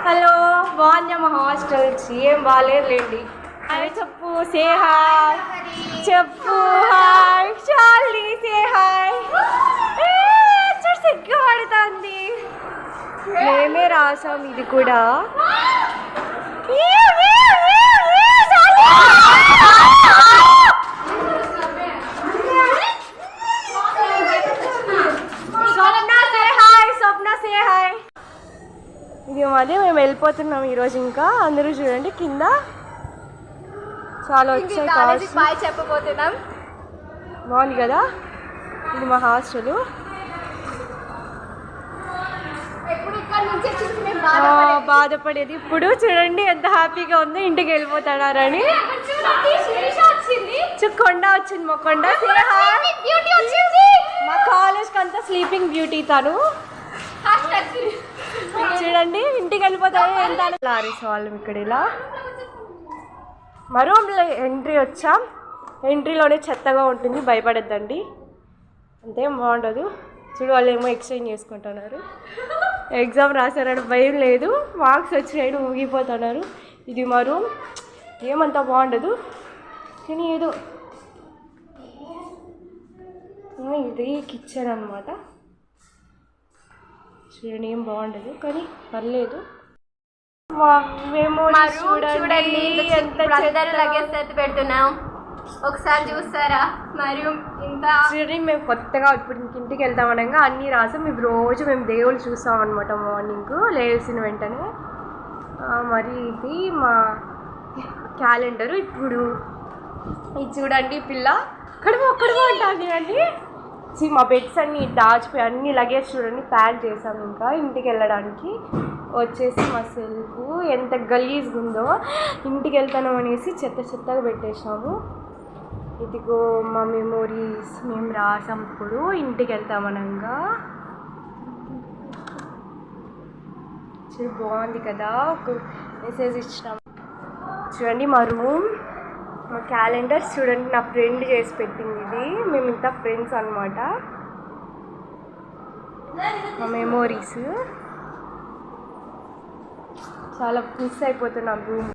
Hello, బాగుందా మా hostels? ఏం బాగాలేదులేండి. హాయ్ చెప్పు, సే హాయ్ చెప్పు. హాయ్ చాలీ, సే హాయ్. చూడు సిగ్గు పడుతుంది. మేమే రాసాం ఇది కూడా. ఇది మాది, మేము వెళ్ళిపోతున్నాం ఈరోజు. ఇంకా అందరూ చూడండి కింద చాలా వచ్చాయి. బాయ్ చెప్పబోతున్నాం. బాగుంది కదా, ఇది మా హాస్టల్. బాధపడేది ఇప్పుడు చూడండి ఎంత హ్యాపీగా ఉందో, ఇంటికి వెళ్ళిపోతాడారని. కొండ వచ్చింది, మా కొండ. మా కాలేజ్కి అంతా స్లీపింగ్ బ్యూటీ తను. చూడండి ఇంటికి వెళ్ళిపోతాడు. ఎంత లారీస్ వాళ్ళు ఇక్కడ ఇలా. మరో ఎంట్రీ వచ్చాం. ఎంట్రీలోనే చెత్తగా ఉంటుంది, భయపడద్దండి. అంతేం బాగుండదు. చూడు వాళ్ళు ఏమో ఎక్స్చేంజ్ చేసుకుంటున్నారు. ఎగ్జామ్ రాశారని భయం లేదు, మార్క్స్ వచ్చినాయి ఊగిపోతున్నారు. ఇది మా రూమ్. ఏమంతా బాగుండదు కానీ ఏదో. ఇది కిచెన్ అన్నమాట. చూడండి ఏం బాగుండదు కానీ పర్లేదు. మేము చూడండి ఎంత లగేజ్ ఎత్తి పెడుతున్నాం. ఒకసారి చూస్తారా? మరియు ఇంత చూడండి, మేము కొత్తగా ఇప్పుడు ఇంటికి వెళ్తామనగా అన్నీ రాసాం. మేము రోజు దేవుళ్ళు చూస్తాం అనమాట. మార్నింగ్ లేచిన వెంటనే. మరి ఇది మా క్యాలెండరు. ఇప్పుడు ఇది చూడండి పిల్ల కడుపు ఉంటుంది అండి. మా బెడ్స్ అన్నీ దాచిపోయి అన్ని లగేజ్ చూడండి ప్యాక్ చేసాం. ఇంకా ఇంటికి వెళ్ళడానికి వచ్చేసి మా సెల్ఫ్ ఎంత గలీజ్గా ఉందో. ఇంటికి వెళ్తాను అనేసి చెత్తగా పెట్టేసాము. ఇదిగో మా మెమోరీస్ మేము రాసాం. ఇప్పుడు ఇంటికి వెళ్తామనగా బాగుంది కదా, ఒక మెసేజ్ ఇచ్చినాం. చూడండి మా రూమ్, మా క్యాలెండర్స్ చూడండి. నా ఫ్రెండ్ చేసి పెట్టింది ఇది. మేము ఇంత ఫ్రెండ్స్ అనమాట. మా మెమోరీస్ చాలా మిస్ అయిపోతున్నాం రూమ్.